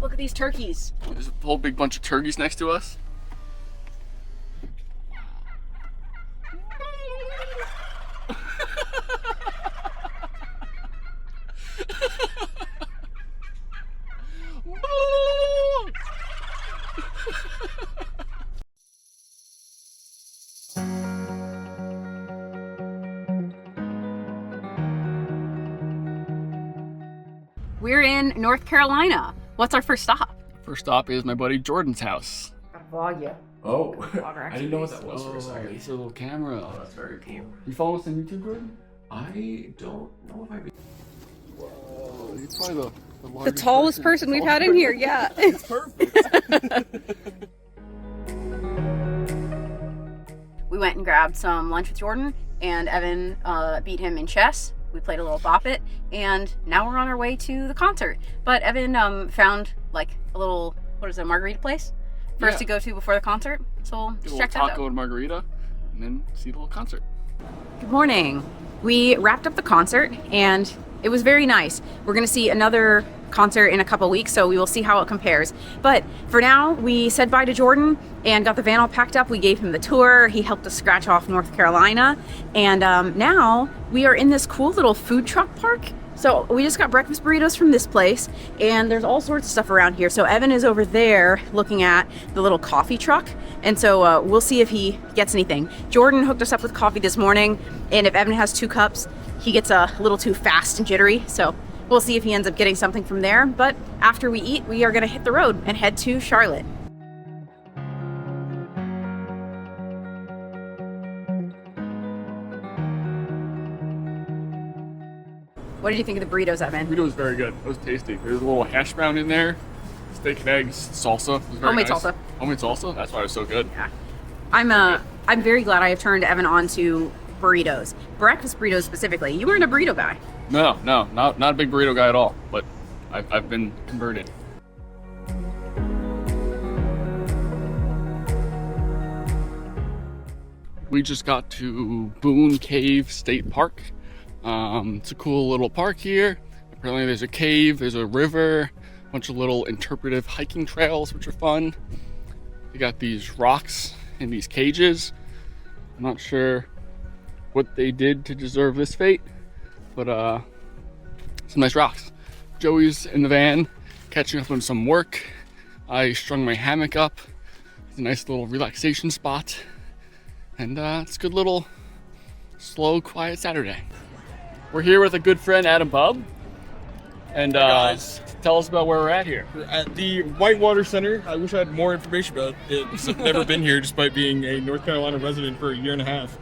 Look at these turkeys. There's a whole big bunch of turkeys next to us. We're in North Carolina. What's our first stop? First stop is my buddy Jordan's house. Gotta vlog you. Oh, I didn't know what that was for a Oh, second. it's a little camera. Oh, that's very cool. You follow us on YouTube, Jordan? I don't know if I. Whoa, you're probably the The largest tallest person we've had in here, yeah. It's perfect. We went and grabbed some lunch with Jordan, and Evan beat him in chess. We played a little Bop It, and now we're on our way to the concert. But Evan found like a little, what is it, margarita place for us Yeah. to go to before the concert. So we'll Get a just little check that out. taco and margarita, and then see the little concert. Good morning. We wrapped up the concert and it was very nice. We're going to see another concert in a couple weeks, so we will see how it compares. But for now, we said bye to Jordan and got the van all packed up. We gave him the tour. He helped us scratch off North Carolina. And now we are in this cool little food truck park. So we just got breakfast burritos from this place, and there's all sorts of stuff around here. So Evan is over there looking at the little coffee truck, and so we'll see if he gets anything. Jordan hooked us up with coffee this morning, and if Evan has 2 cups, he gets a little too fast and jittery. So we'll see if he ends up getting something from there. But after we eat, we are gonna hit the road and head to Charlotte. What did you think of the burritos, Evan? Burrito was very good. It was tasty. There's a little hash brown in there, steak and eggs, salsa. It was very Homemade nice. salsa. Homemade salsa. That's why it was so good. Yeah. I'm very glad I have turned Evan on to burritos. Breakfast burritos specifically. You weren't a burrito guy. No, not a big burrito guy at all. But I've been converted. We just got to Boone Cave State Park. It's a cool little park here. Apparently there's a cave, there's a river, a bunch of little interpretive hiking trails, which are fun. They got these rocks in these cages. I'm not sure what they did to deserve this fate, but some nice rocks. Joey's in the van, catching up on some work. I strung my hammock up. It's a nice little relaxation spot. And it's a good little slow, quiet Saturday. We're here with a good friend, Adam Bubb. And guys. tell us about where we're at here. We're at the Whitewater Center. I wish I had more information about it. I've never been here despite being a North Carolina resident for a year and a half.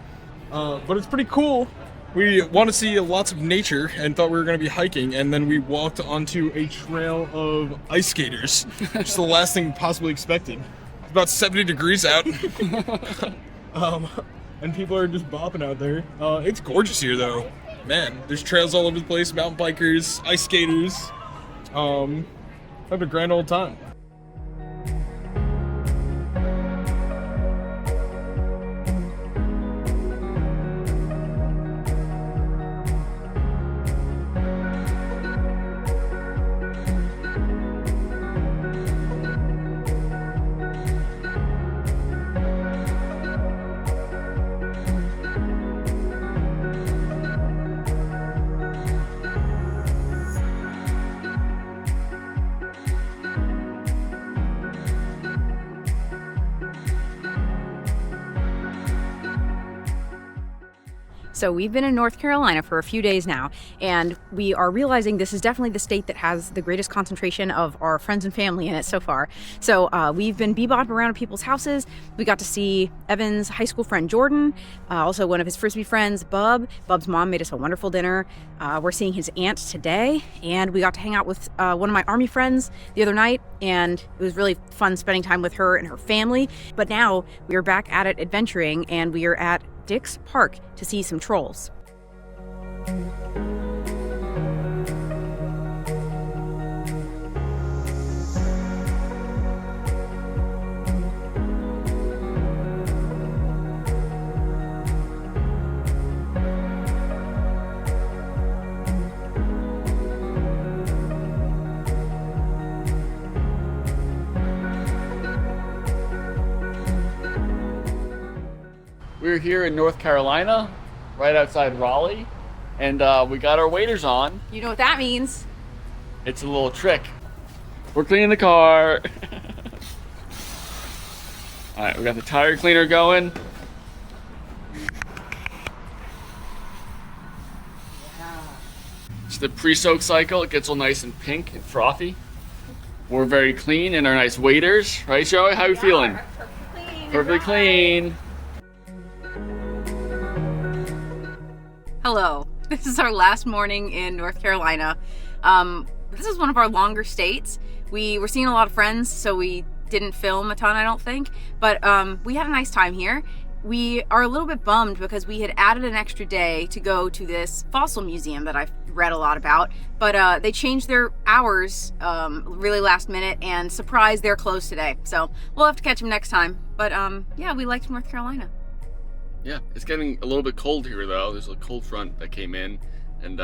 But it's pretty cool. We want to see lots of nature and thought we were going to be hiking, and then we walked onto a trail of ice skaters. Just the last thing possibly expected. It's about 70 degrees out. And people are just bopping out there. It's gorgeous here though. Man, there's trails all over the place, mountain bikers, ice skaters. Having a grand old time. So we've been in North Carolina for a few days now, and we are realizing this is definitely the state that has the greatest concentration of our friends and family in it so far. So we've been bebopping around at people's houses. We got to see Evan's high school friend Jordan, also one of his Frisbee friends, Bub. Bub's mom made us a wonderful dinner. We're seeing his aunt today, and we got to hang out with one of my Army friends the other night, and it was really fun spending time with her and her family. But now we are back at it adventuring, and we are at Dick's Park to see some trolls. We're here in North Carolina, right outside Raleigh, and we got our waders on. You know what that means? It's a little trick. We're cleaning the car. All right, we got the tire cleaner going. It's the pre-soak cycle. It gets all nice and pink and frothy. We're very clean in our nice waders, right, Joey? How you feeling? Perfectly clean. Hello. This is our last morning in North Carolina. This is one of our longer states. We were seeing a lot of friends, so we didn't film a ton, I don't think. But we had a nice time here. We are a little bit bummed because we had added an extra day to go to this fossil museum that I've read a lot about. But they changed their hours really last minute, and surprise, they're closed today. So we'll have to catch them next time. But yeah, we liked North Carolina. Yeah, it's getting a little bit cold here though. There's a cold front that came in, and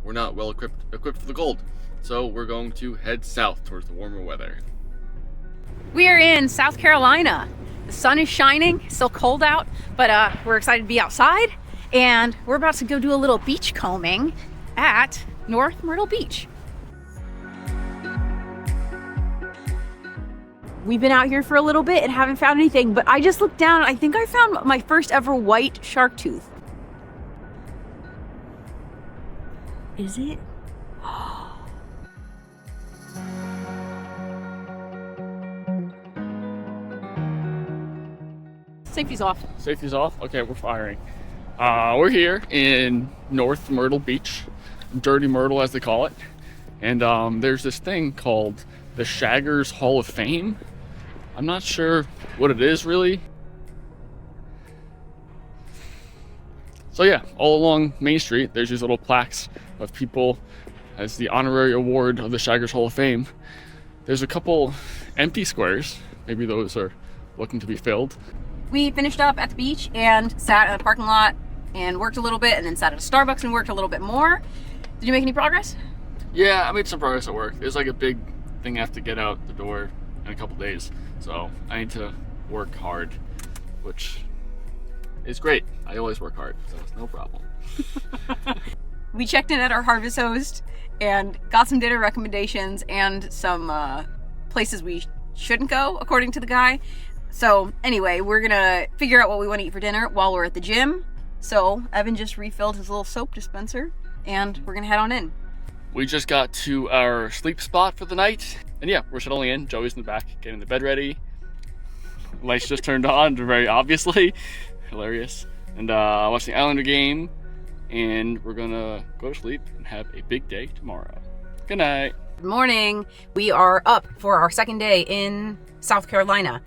we're not well equipped for the cold. So we're going to head south towards the warmer weather. We are in South Carolina. The sun is shining, it's still cold out, but we're excited to be outside, and we're about to go do a little beach combing at North Myrtle Beach. We've been out here for a little bit and haven't found anything, but I just looked down and I think I found my first ever white shark tooth. Is it? Safety's off. Safety's off? Okay, we're firing. We're here in North Myrtle Beach, Dirty Myrtle as they call it. And there's this thing called the Shaggers Hall of Fame. I'm not sure what it is really. So yeah, all along Main Street, there's these little plaques of people as the honorary award of the Shaggers Hall of Fame. There's a couple empty squares. Maybe those are looking to be filled. We finished up at the beach and sat in the parking lot and worked a little bit, and then sat at a Starbucks and worked a little bit more. Did you make any progress? Yeah, I made some progress at work. There's like a big thing I have to get out the door in a couple days. So I need to work hard, which is great. I always work hard, so it's no problem. We checked in at our Harvest Host and got some dinner recommendations and some places we shouldn't go, according to the guy. So anyway, we're gonna figure out what we want to eat for dinner while we're at the gym. So Evan just refilled his little soap dispenser and we're gonna head on in. We just got to our sleep spot for the night. And yeah, we're settling in. Joey's in the back, getting the bed ready. Lights just turned on, very obviously. Hilarious. And watching the Islander game. And we're gonna go to sleep and have a big day tomorrow. Good night. Good morning. We are up for our second day in South Carolina.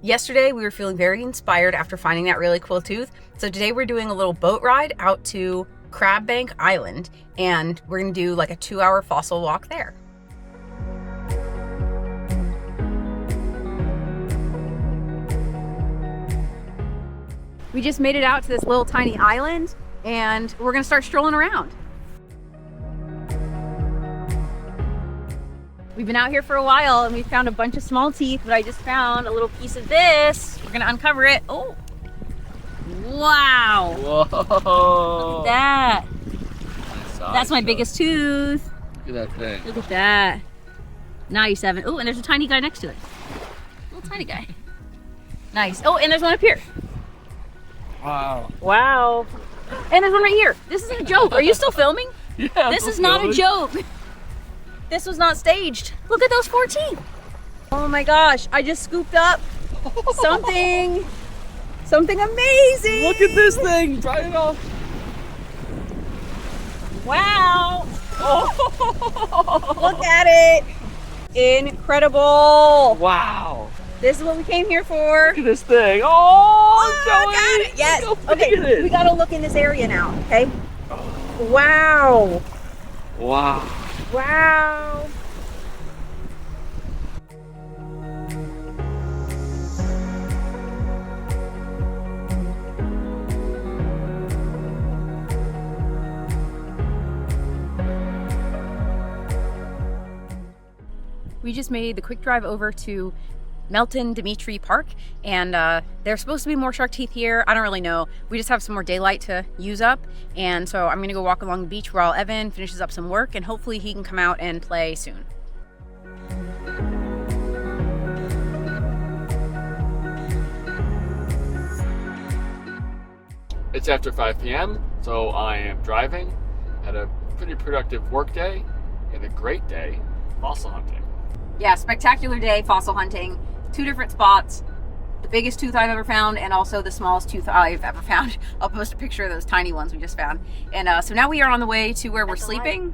Yesterday, we were feeling very inspired after finding that really cool tooth. So today we're doing a little boat ride out to Crab Bank Island, and we're gonna do like a 2-hour fossil walk there. We just made it out to this little tiny island, and we're gonna start strolling around. We've been out here for a while and we found a bunch of small teeth, but I just found a little piece of this. We're gonna uncover it. Oh, wow. Whoa. Look at that. Nice. That's my biggest tooth. Look at that thing. Look at that. Nice, Evan. Oh, and there's a tiny guy next to it. Little tiny guy. Nice. Oh, and there's one up here. Wow. Wow. And there's one right here. This isn't a joke. Are you still filming? Yeah. This is not a joke. This was not staged. Look at those 4 teeth. Oh my gosh, I just scooped up something amazing. Look at this thing. Try it off. Wow. Oh. Look at it. Incredible. Wow. This is what we came here for. Look at this thing. Oh, Look Joey. at it. Yes. Look how big Okay, it is. we gotta look in this area now, okay? Wow. Wow. Wow. We just made the quick drive over to Melton Dimitri Park, and there's supposed to be more shark teeth here. I don't really know. We just have some more daylight to use up, and so I'm gonna go walk along the beach while Evan finishes up some work, and hopefully he can come out and play soon. It's after 5 p.m., so I am driving. Had a pretty productive work day and a great day fossil hunting. Yeah, spectacular day fossil hunting. 2 different spots. The biggest tooth I've ever found and also the smallest tooth I've ever found. I'll post a picture of those tiny ones we just found. And so now we are on the way to where we're sleeping.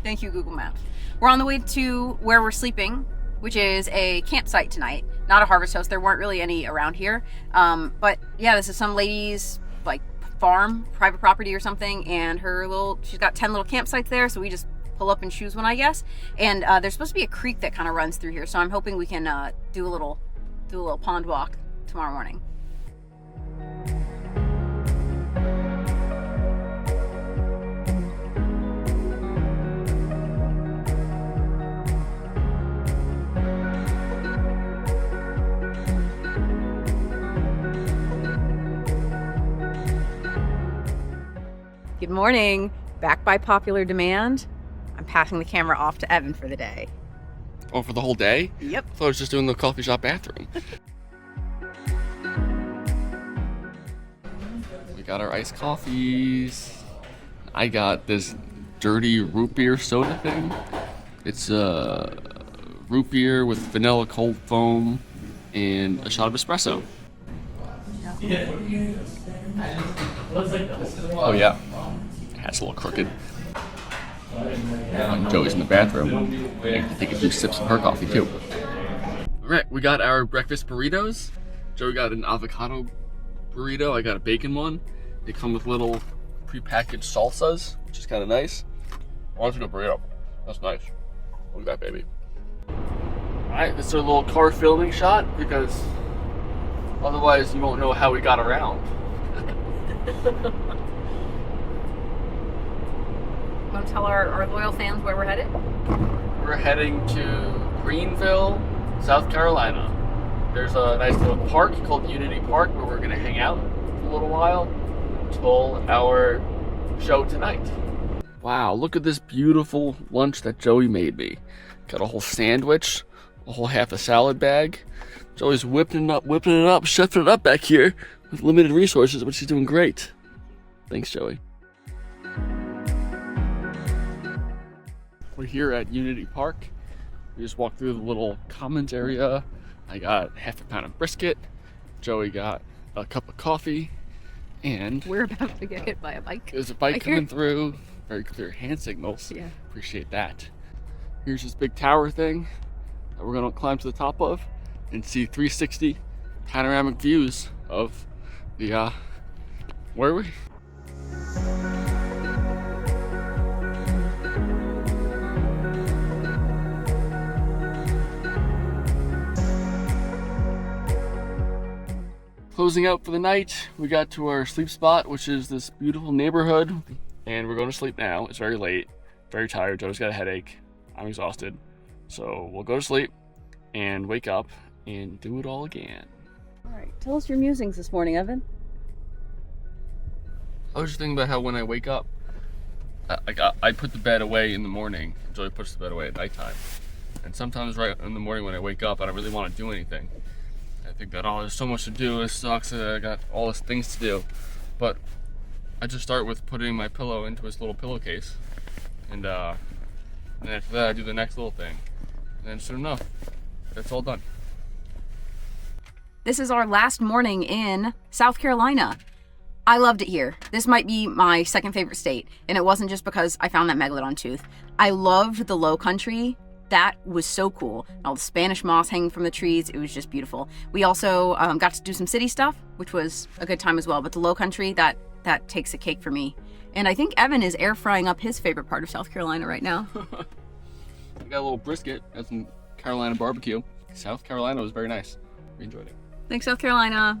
Thank you, Google Maps. We're on the way to where we're sleeping, which is a campsite tonight. Not a harvest house. There weren't really any around here. But yeah, this is some lady's like farm, private property or something. And she's got 10 little campsites there. So we just pull up and choose one, I guess. And there's supposed to be a creek that kind of runs through here, so I'm hoping we can do a little pond walk tomorrow morning. Good morning. Back by popular demand. I'm passing the camera off to Evan for the day. Oh, for the whole day? Yep. I thought I was just doing the coffee shop bathroom. We got our iced coffees. I got this dirty root beer soda thing. It's root beer with vanilla cold foam and a shot of espresso. Oh yeah, hat's a little crooked. Joey's in the bathroom. I can take a few sips of her coffee too. Alright, we got our breakfast burritos. Joey got an avocado burrito. I got a bacon one. They come with little prepackaged salsas, which is kind of nice. I want to do a burrito. That's nice. Look at that baby. Alright, this is our little car filming shot because otherwise you won't know how we got around. Want to tell our loyal fans where we're headed? We're heading to Greenville, South Carolina. There's a nice little park called Unity Park where we're going to hang out for a little while until our show tonight. Wow, look at this beautiful lunch that Joey made me. Got a whole sandwich, a whole half a salad bag. Joey's whipping it up, chefing it up back here with limited resources, but she's doing great. Thanks, Joey. We're here at Unity Park. We just walked through the little commons area. I got half a pound of brisket. Joey got a cup of coffee. And we're about to get hit by a bike. There's a bike coming through. Very clear hand signals. Yeah. Appreciate that. Here's this big tower thing that we're gonna climb to the top of and see 360 panoramic views of the, where are we? Closing out for the night, we got to our sleep spot, which is this beautiful neighborhood, and we're going to sleep now. It's very late, very tired. Joe's got a headache. I'm exhausted. So we'll go to sleep and wake up and do it all again. All right, tell us your musings this morning, Evan. I was just thinking about how when I wake up, I put the bed away in the morning, and Joey puts the bed away at nighttime. And sometimes right in the morning when I wake up, I don't really want to do anything. I think that, oh, there's so much to do, it sucks, I got all these things to do. But I just start with putting my pillow into this little pillowcase. And then after that, I do the next little thing. And then soon enough, it's all done. This is our last morning in South Carolina. I loved it here. This might be my second favorite state. And it wasn't just because I found that megalodon tooth. I loved the low country. That was so cool. All the Spanish moss hanging from the trees. It was just beautiful. We also got to do some city stuff, which was a good time as well. But the low country, that takes a cake for me. And I think Evan is air frying up his favorite part of South Carolina right now. I got a little brisket. Got some Carolina barbecue. South Carolina was very nice. We enjoyed it. Thanks, South Carolina.